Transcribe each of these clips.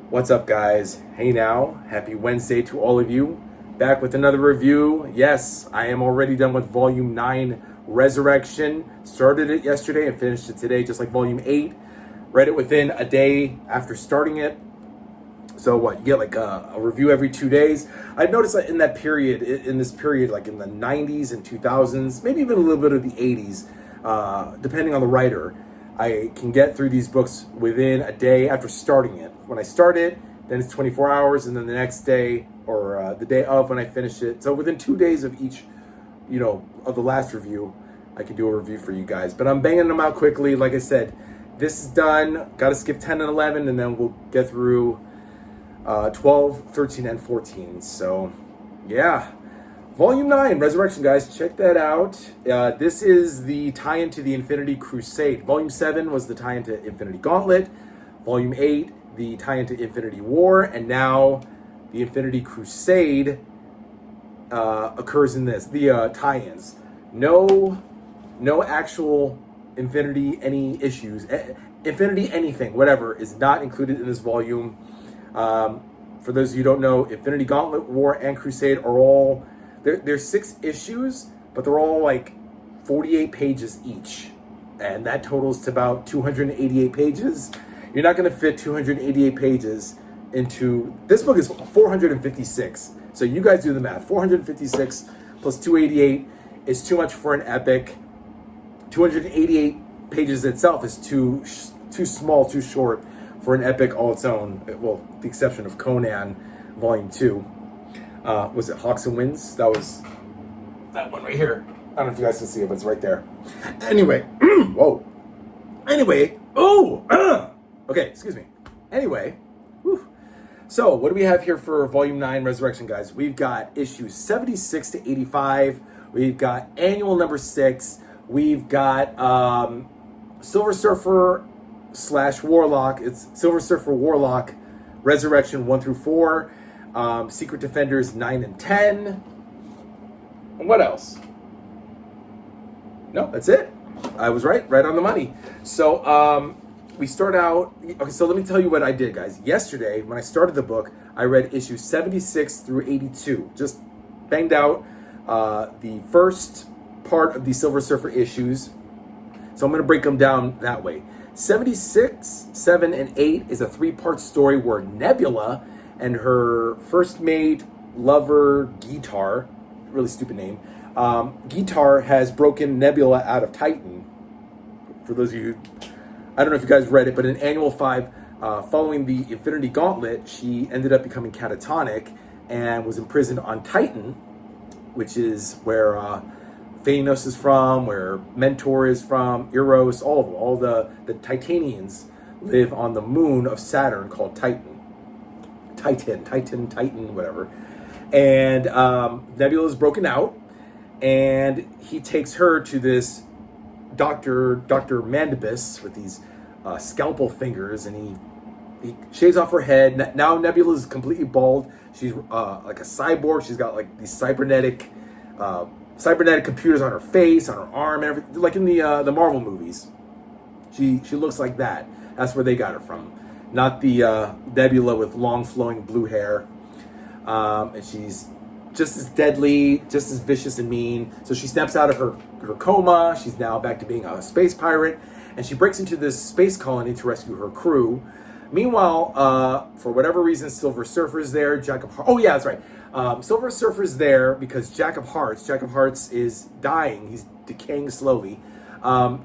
What's up, guys? Hey now, happy Wednesday to all of you. Back with another review. Yes, I am already done with Volume 9, Resurrection. Started it yesterday and finished it today, just like Volume 8. Read it within a day after starting it. So what, you get like a review every 2 days. I've noticed that in this period, like in the 90s and 2000s, maybe even a little bit of the 80s, depending on the writer, I can get through these books within a day after starting it. When I start it, then it's 24 hours, and then the next day or the day of when I finish it. So within 2 days of each, of the last review, I can do a review for you guys. But I'm banging them out quickly. Like I said, this is done. Got to skip 10 and 11, and then we'll get through 12, 13, and 14. So, yeah. Volume 9, Resurrection, guys. Check that out. This is the tie-in to the Infinity Crusade. Volume 7 was the tie-in to Infinity Gauntlet. Volume 8, the tie-in to Infinity War. And now the Infinity Crusade occurs in this. The tie-ins. No actual Infinity any issues. Infinity anything, whatever, is not included in this volume. For those of you who don't know, Infinity Gauntlet, War, and Crusade are all... There's 6 issues, but they're all like 48 pages each. And that totals to about 288 pages. You're not going to fit 288 pages into... This book is 456. So you guys do the math. 456 plus 288 is too much for an epic. 288 pages itself is too small, too short for an epic all its own. Well, the exception of Conan, Volume 2. Was it Hawks and Winds? That was that one right here. I don't know if you guys can see it, but it's right there. Anyway, whoa. Anyway, okay, excuse me. Anyway, whew. So what do we have here for Volume 9, Resurrection, guys? We've got issues 76 to 85. We've got annual number 6. We've got Silver Surfer / Warlock. It's Silver Surfer Warlock Resurrection 1 through 4. Secret Defenders 9 and 10. And what else? No, that's it. I was right on the money. So we start out. Okay, so let me tell you what I did, guys. Yesterday, when I started the book, I read issues 76 through 82. Just banged out the first part of the Silver Surfer issues. So I'm going to break them down that way. 76, 7, and 8 is a 3-part story where Nebula and her first mate, lover, Guitar, really stupid name, Guitar has broken Nebula out of Titan. For those of you, I don't know if you guys read it, but in Annual 5, following the Infinity Gauntlet, she ended up becoming catatonic and was imprisoned on Titan, which is where Thanos is from, where Mentor is from, Eros, all of them. All the Titanians live on the moon of Saturn called Titan, whatever. And Nebula is broken out, and he takes her to this Dr. Mandibus with these scalpel fingers, and he shaves off her head. Now Nebula is completely bald. She's like a cyborg. She's got like these cybernetic computers on her face, on her arm, and everything, like in the Marvel movies. She looks like that. That's where they got her from. Not the Nebula with long flowing blue hair. And she's just as deadly, just as vicious and mean. So she snaps out of her coma. She's now back to being a space pirate. And she breaks into this space colony to rescue her crew. Meanwhile, for whatever reason, Silver Surfer's there. Oh yeah, that's right. Silver Surfer's there because Jack of Hearts is dying. He's decaying slowly.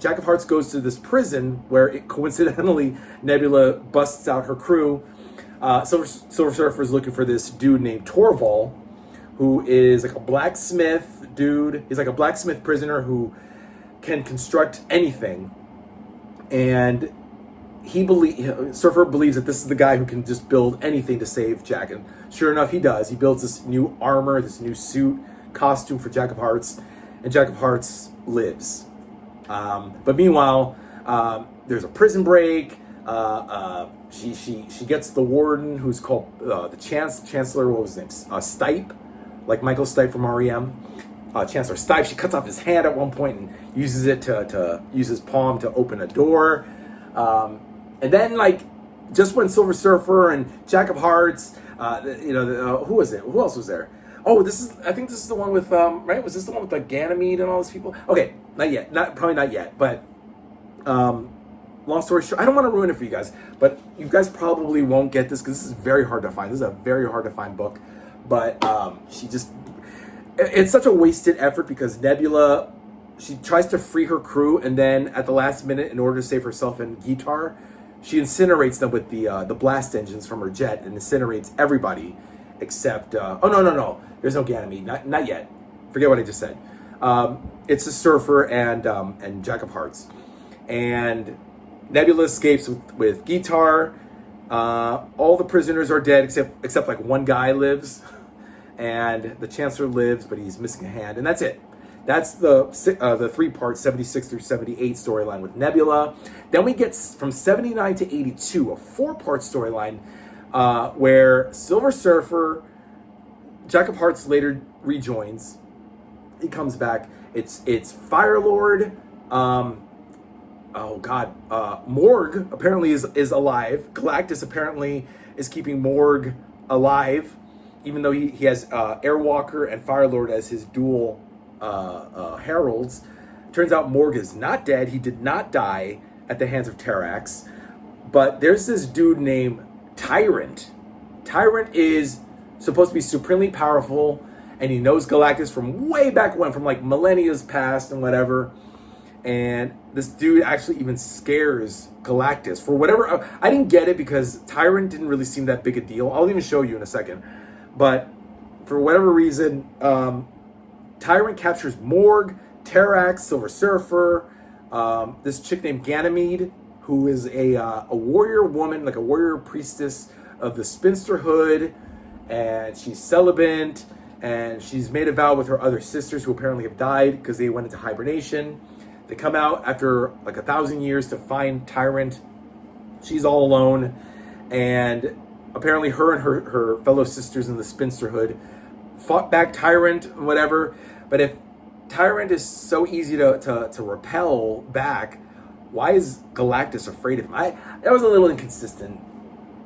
Jack of Hearts goes to this prison where coincidentally Nebula busts out her crew. Silver Surfer is looking for this dude named Torval, who is like a blacksmith dude. He's like a blacksmith prisoner who can construct anything. And Surfer believes that this is the guy who can just build anything to save Jack. And sure enough, he does. He builds this new armor, this new suit, costume for Jack of Hearts. And Jack of Hearts lives. But meanwhile, there's a prison break. She gets the warden, who's called the Chancellor. What was his name? Stipe, like Michael Stipe from REM. Chancellor Stipe. She cuts off his hand at one point and uses it to use his palm to open a door. And then like just when Silver Surfer and Jack of Hearts, who was it? Who else was there? Oh, I think this is the one with, right? Was this the one with like Ganymede and all those people? Okay, not yet. Probably not yet. But, long story short, I don't want to ruin it for you guys, but you guys probably won't get this because this is very hard to find. This is a very hard to find book. But, it's such a wasted effort because Nebula, she tries to free her crew, and then at the last minute, in order to save herself and Guitar, she incinerates them with the blast engines from her jet and incinerates everybody except no, there's no Ganymede, not yet. Forget what I just said. It's a Surfer and Jack of Hearts, and Nebula escapes with Guitar. All the prisoners are dead except like one guy lives, and the Chancellor lives, but he's missing a hand, and that's it. That's the 3-part 76 through 78 storyline with Nebula. Then we get from 79 to 82, a 4-part storyline where Silver Surfer, Jack of Hearts later rejoins. He comes back. It's Firelord. Morg apparently is alive. Galactus apparently is keeping Morg alive, even though he has Airwalker and Firelord as his dual heralds. Turns out Morg is not dead. He did not die at the hands of Terrax. But there's this dude named Tyrant. Tyrant is supposed to be supremely powerful, and he knows Galactus from way back when, from like millennia's past and whatever. And this dude actually even scares Galactus for whatever. I didn't get it because Tyrant didn't really seem that big a deal. I'll even show you in a second. But for whatever reason, Tyrant captures Morg, Terrax, Silver Surfer, this chick named Ganymede, who is a warrior woman, like a warrior priestess of the Spinsterhood, and she's celibate, and she's made a vow with her other sisters who apparently have died because they went into hibernation. They come out after like 1,000 years to find Tyrant. She's all alone, and apparently her and her fellow sisters in the Spinsterhood fought back Tyrant and whatever. But if Tyrant is so easy to repel back, why is Galactus afraid of him? That was a little inconsistent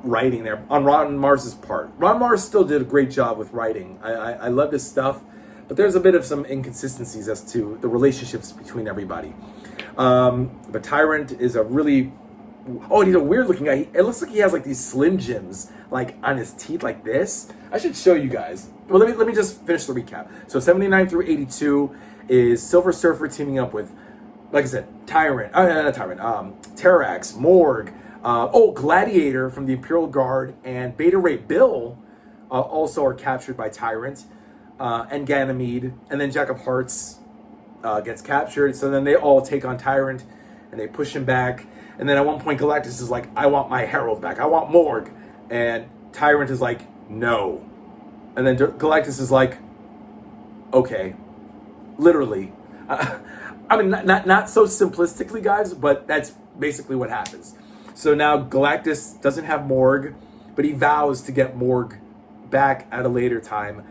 writing there on Ron Mars's part. Ron Mars still did a great job with writing. I love his stuff, but there's a bit of some inconsistencies as to the relationships between everybody. But Tyrant is a really... Oh, and he's a weird looking guy. It looks like he has like these Slim Jims like on his teeth like this. I should show you guys. Well, let me just finish the recap. So 79 through 82 is Silver Surfer teaming up with, like I said, Terrax, Morg, Gladiator from the Imperial Guard, and Beta Ray Bill also are captured by Tyrant, and Ganymede, and then Jack of Hearts gets captured. So then they all take on Tyrant, and they push him back. And then at one point, Galactus is like, I want my Herald back. I want Morg. And Tyrant is like, no. And then Galactus is like, okay. Literally. I mean, not so simplistically, guys, but that's basically what happens. So now Galactus doesn't have Morg, but he vows to get Morg back at a later time.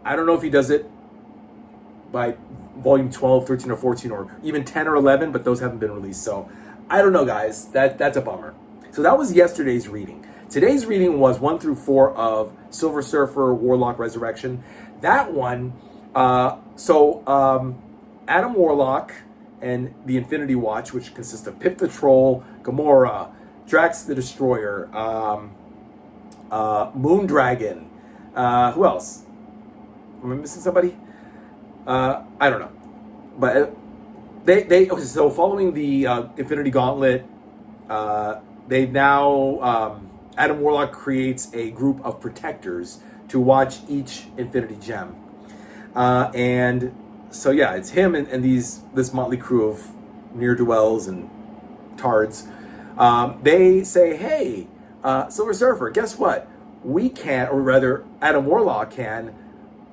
I don't know if he does it by volume 12, 13, or 14, or even 10 or 11, but those haven't been released. So I don't know, guys. That's a bummer. So that was yesterday's reading. Today's reading was 1 through 4 of Silver Surfer Warlock Resurrection. That one, Adam Warlock and the Infinity Watch, which consists of Pip the Troll, Gamora, Drax the Destroyer, Moondragon, who else? Am I missing somebody? I don't know. But so following the Infinity Gauntlet, they now, Adam Warlock creates a group of protectors to watch each Infinity Gem. And so yeah, it's him and this motley crew of ne'er-do-wells and tards. They say, hey, Silver Surfer, guess what? We can, or rather, Adam Warlock can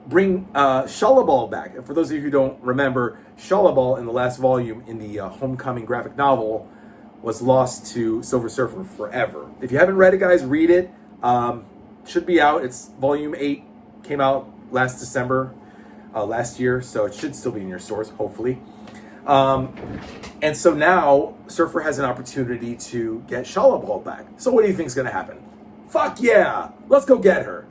bring Shullaball back. And for those of you who don't remember, Shullaball in the last volume in the Homecoming graphic novel was lost to Silver Surfer forever. If you haven't read it, guys, read it. Should be out. It's volume 8, came out last December, last year, so it should still be in your stores, hopefully. And so now Surfer has an opportunity to get Shalabal back. So what do you think is going to happen? Fuck yeah! Let's go get her.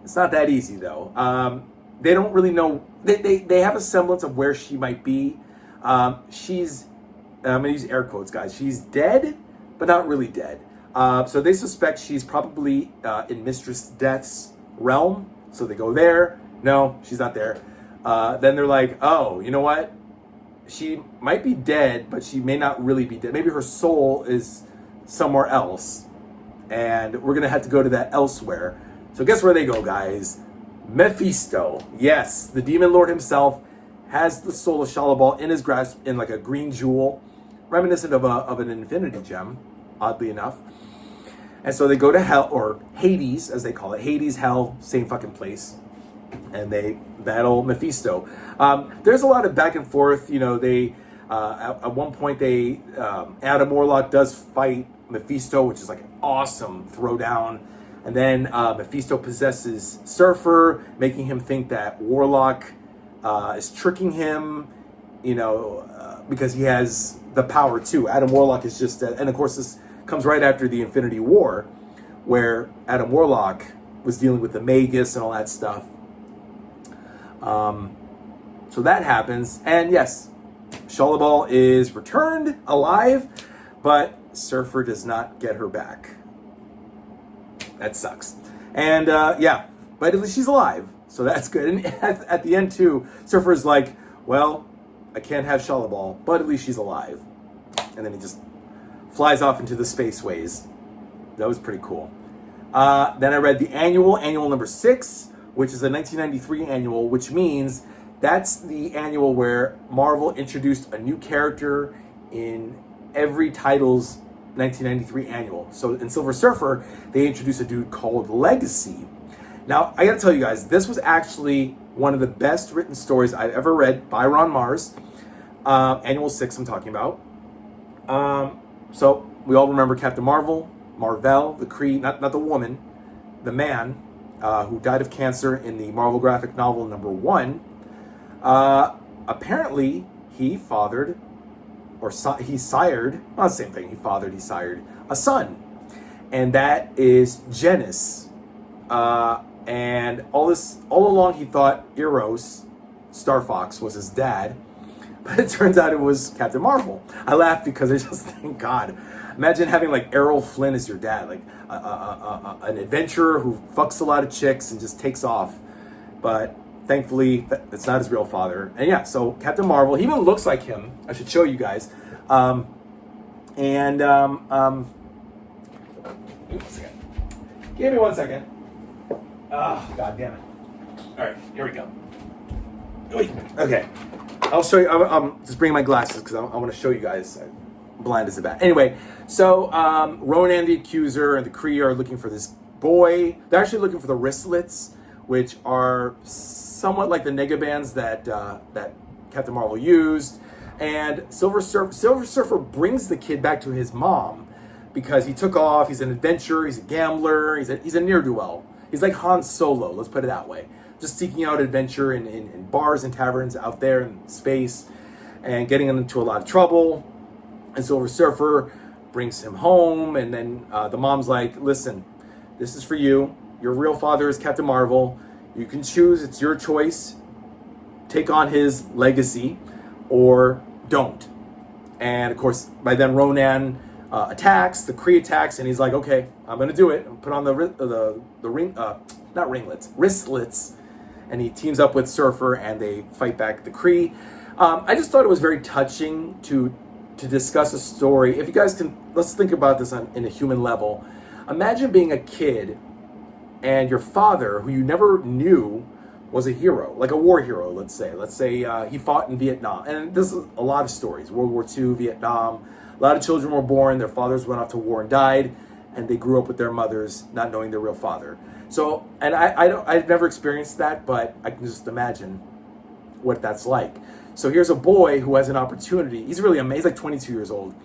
It's not that easy though. They don't really know. They have a semblance of where she might be. She's, I'm going to use air quotes, guys. She's dead, but not really dead. So they suspect she's probably in Mistress Death's realm. So they go there. No, she's not there. Then they're like, oh, you know what? She might be dead, but she may not really be dead. Maybe her soul is somewhere else. And we're going to have to go to that elsewhere. So guess where they go, guys? Mephisto. Yes, the demon lord himself has the soul of Shalabal in his grasp in like a green jewel, reminiscent of an infinity gem, oddly enough. And so they go to hell, or Hades, as they call it. Hades, hell, same fucking place. And they battle Mephisto. There's a lot of back and forth. You know, they at one point Adam Warlock does fight Mephisto, which is like an awesome throwdown. And then Mephisto possesses Surfer, making him think that Warlock is tricking him, you know, because he has the power too. Adam Warlock is just, and of course this comes right after the Infinity War, where Adam Warlock was dealing with the Magus and all that stuff. So that happens, and yes, Shalabal is returned alive, but Surfer does not get her back. That sucks. And yeah, but at least she's alive, so that's good. And at the end too, Surfer's like, well, I can't have Shalabal, but at least she's alive. And then he just flies off into the spaceways. That was pretty cool. Then I read the annual number 6, which is a 1993 annual, which means that's the annual where Marvel introduced a new character in every title's 1993 annual. So in Silver Surfer, they introduced a dude called Legacy. Now, I gotta tell you guys, this was actually one of the best written stories I've ever read by Ron Mars. Annual 6 I'm talking about. So we all remember Captain Marvel, the Kree, not the woman, the man, who died of cancer in the Marvel graphic novel number 1. Apparently, he fathered, or he sired, not the same thing, he sired a son. And that is Genis. And all along he thought Eros, Star Fox, was his dad. But it turns out it was Captain Marvel. I laugh because I just think, God, imagine having like Errol Flynn as your dad, like an adventurer who fucks a lot of chicks and just takes off. But thankfully, it's not his real father. And yeah, so Captain Marvel, he even looks like him. I should show you guys. Give me 1 second. Oh, God damn it. All right, here we go. Wait, okay. I'll show you. I'm just bringing my glasses because I want to show you guys. I'm blind as a bat. Anyway, so Ronan the Accuser and the Kree are looking for this boy. They're actually looking for the wristlets, which are somewhat like the negabands that Captain Marvel used. And Silver Surfer brings the kid back to his mom because he took off. He's an adventurer. He's a gambler. He's a ne'er-do-well. He's like Han Solo. Let's put it that way. Just seeking out adventure in bars and taverns out there in space and getting into a lot of trouble. And Silver Surfer brings him home, and then the mom's like, listen, this is for you. Your real father is Captain Marvel. You can choose. It's your choice. Take on his legacy or don't. And of course, by then Ronan attacks, the Kree attacks, and he's like, okay, I'm going to do it. Put on the wristlets. And he teams up with Surfer, and they fight back the Kree. I just thought it was very touching to discuss a story. If you guys can, let's think about this in a human level. Imagine being a kid, and your father, who you never knew, was a hero, like a war hero, let's say. Let's say he fought in Vietnam. And this is a lot of stories. World War II, Vietnam. A lot of children were born, their fathers went off to war and died, and they grew up with their mothers, not knowing their real father. So, and I've never experienced that, but I can just imagine what that's like. So here's a boy who has an opportunity. He's really amazing. He's like 22 years old.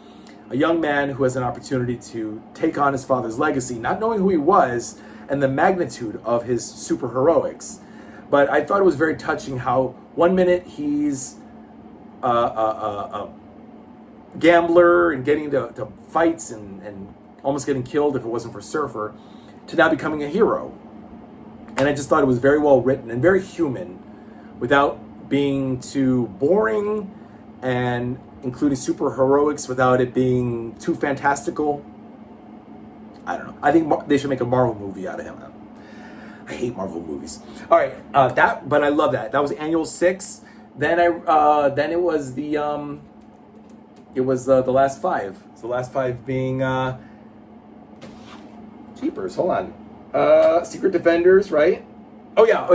A young man who has an opportunity to take on his father's legacy, not knowing who he was and the magnitude of his superheroics. But I thought it was very touching how 1 minute he's gambler and getting to fights and almost getting killed if it wasn't for Surfer, to now becoming a hero. And I just thought it was very well written and very human without being too boring and including super heroics without it being too fantastical. I don't know. I think they should make a Marvel movie out of him. I hate Marvel movies. All right, but I love that. That was Annual 6. Then then it was the last 5. So the last 5 being Jeepers. Hold on. Secret Defenders, right? Oh yeah.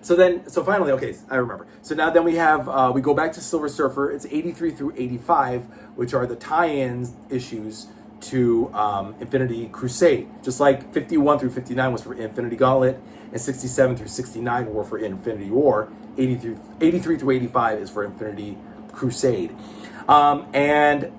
So finally, okay, I remember. So now then we have, we go back to Silver Surfer. It's 83 through 85, which are the tie-ins issues to Infinity Crusade. Just like 51 through 59 was for Infinity Gauntlet, and 67 through 69 were for Infinity War. 83 through 85 is for Infinity Crusade. And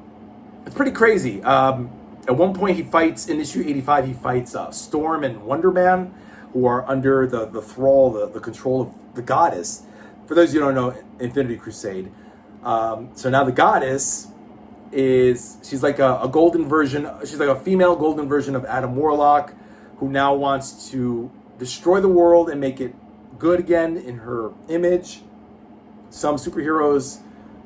it's pretty crazy. At one point, he fights, in issue 85, he fights Storm and Wonder Man, who are under the thrall, the control of the Goddess. For those who don't know, Infinity Crusade. So now the Goddess she's like a golden version, she's like a female golden version of Adam Warlock, who now wants to destroy the world and make it good again in her image. Some superheroes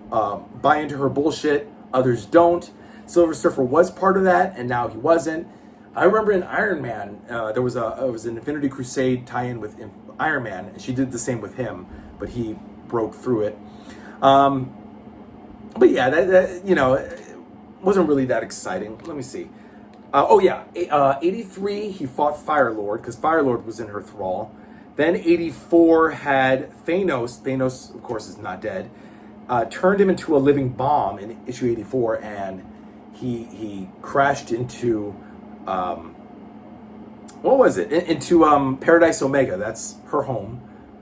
buy into her bullshit, others don't. Silver Surfer was part of that, and now he wasn't. I remember in Iron Man, there was an Infinity Crusade tie-in with Iron Man, and she did the same with him, but he broke through it. But yeah, that wasn't really that exciting. Let me see. 83, he fought Firelord, because Firelord was in her thrall. Then 84 had Thanos. Thanos, of course, is not dead. Turned him into a living bomb in issue 84, and he crashed into what was it? Into Paradise Omega. That's her home,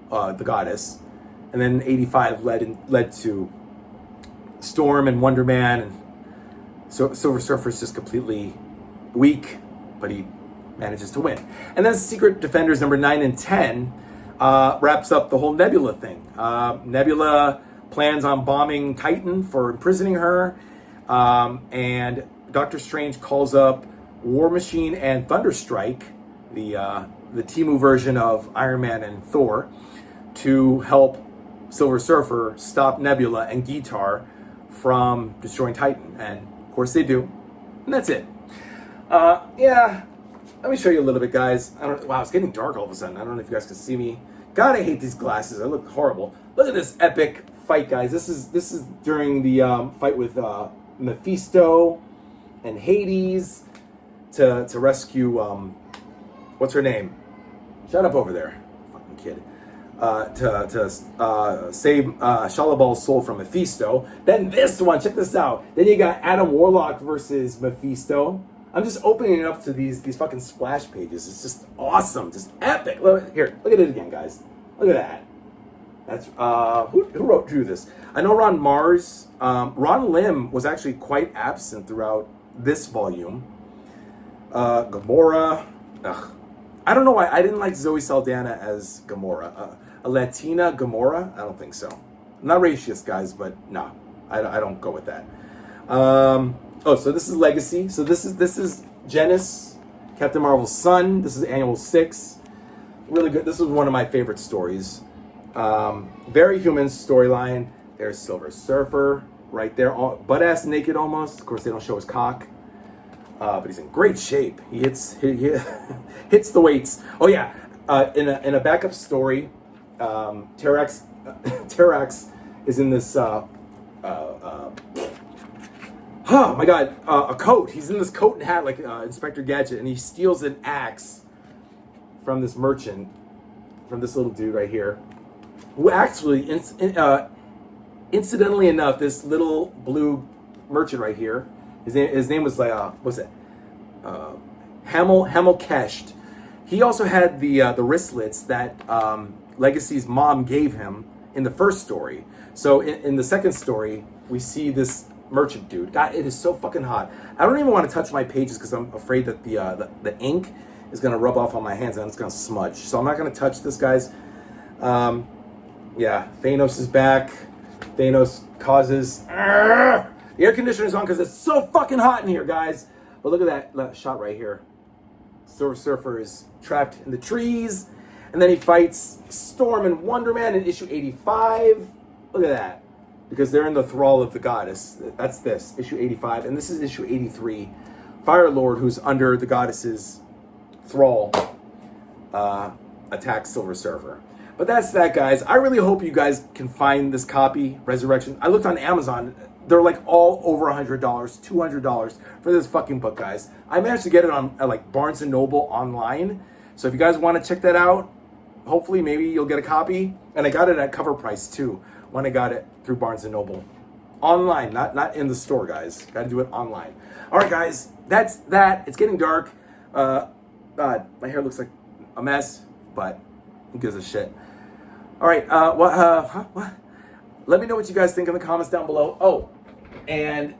the Goddess. And then 85 led to Storm and Wonder Man, and so Silver Surfer's just completely weak, but he manages to win. And then Secret Defenders number 9 and 10 wraps up the whole Nebula thing. Nebula plans on bombing Titan for imprisoning her, and Doctor Strange calls up War Machine and Thunderstrike, the Temu version of Iron Man and Thor, to help Silver Surfer stop Nebula and Guitar from destroying Titan. And of course they do. And that's it. Yeah, let me show you a little bit, guys. Wow, it's getting dark all of a sudden. I don't know if you guys can see me. God, I hate these glasses. I look horrible. Look at this epic fight, guys. This is during the fight with Mephisto and Hades to rescue what's her name? Shut up over there, fucking kid. To save Shalabal's soul from Mephisto. Then this one, check this out. Then you got Adam Warlock versus Mephisto. I'm just opening it up to these fucking splash pages. It's just awesome, just epic. Here, look at it again, guys. Look at that. That's who drew this? I know Ron Mars. Ron Lim was actually quite absent throughout this volume. Gamora. Ugh. I don't know why I didn't like Zoe Saldana as Gamora. A Latina Gamora? I don't think so. I'm not racist, guys, but no, I don't go with that. So this is Legacy. So this is Genis, Captain Marvel's son. This is Annual 6. Really good. This was one of my favorite stories. Very human storyline. There's Silver Surfer right there, butt-ass naked almost. Of course, they don't show his cock. But he's in great shape. He hits hits the weights. Oh yeah, in a backup story, Terax is in this. Oh my God, a coat. He's in this coat and hat like Inspector Gadget, and he steals an axe from this merchant, from this little dude right here, who actually, incidentally enough, this little blue merchant right here. His name was what's it? Hamel Kesht. He also had the wristlets that Legacy's mom gave him in the first story. So in the second story, we see this merchant dude. God, it is so fucking hot. I don't even want to touch my pages because I'm afraid that the ink is gonna rub off on my hands and it's gonna smudge. So I'm not gonna touch this, guys. Yeah, Thanos is back. Thanos causes... The air conditioner's on because it's so fucking hot in here, guys. But look at that shot right here. Silver Surfer is trapped in the trees. And then he fights Storm and Wonder Man in issue 85. Look at that. Because they're in the thrall of the goddess. That's this, issue 85. And this is issue 83. Fire Lord, who's under the goddess's thrall, attacks Silver Surfer. But that's that, guys. I really hope you guys can find this copy, Resurrection. I looked on Amazon. They're like all over $100, $200 for this fucking book, guys. I managed to get it on like Barnes & Noble online. So if you guys want to check that out, hopefully maybe you'll get a copy. And I got it at cover price too when I got it through Barnes & Noble. Online, not in the store, guys. Got to do it online. All right, guys, that's that. It's getting dark. God, my hair looks like a mess, but who gives a shit? All right, what? Let me know what you guys think in the comments down below. Oh, and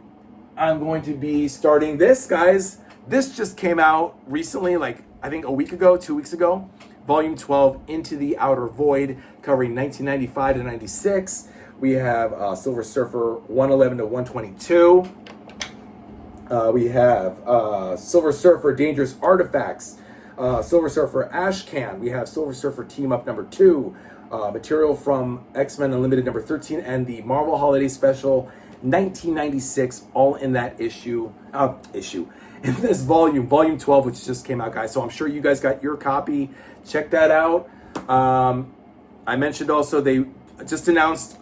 I'm going to be starting this, guys. This just came out recently, like I think a week ago, 2 weeks ago. Volume 12, Into the Outer Void, covering 1995 to 96. We have Silver Surfer 111 to 122. We have Silver Surfer Dangerous Artifacts, Silver Surfer Ashcan. We have Silver Surfer Team Up number 2, material from X-Men Unlimited number 13, and the Marvel Holiday Special 1996, all in that issue, in this volume 12, which just came out, guys. So I'm sure you guys got your copy. Check that out. I mentioned also they just announced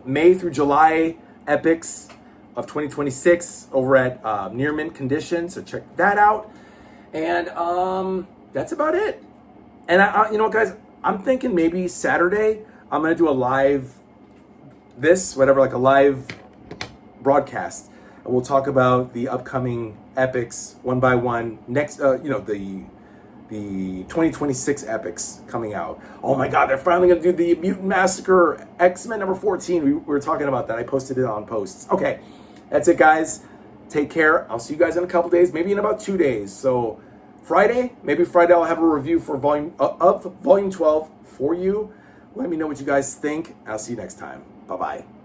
May through July epics of 2026 over at near mint condition, so check that out. And that's about it. And I you know, guys, I'm thinking maybe Saturday I'm gonna do a live like a live broadcast, and we'll talk about the upcoming epics one by one. Next, the 2026 epics coming out. Oh my God, they're finally gonna do the Mutant Massacre X-Men number 14. We were talking about that. I posted it on posts. Okay, that's it, guys. Take care. I'll see you guys in a couple days, maybe in about 2 days. So maybe Friday I'll have a review for volume 12 for you. Let me know what you guys think. I'll see you next time. Bye-bye.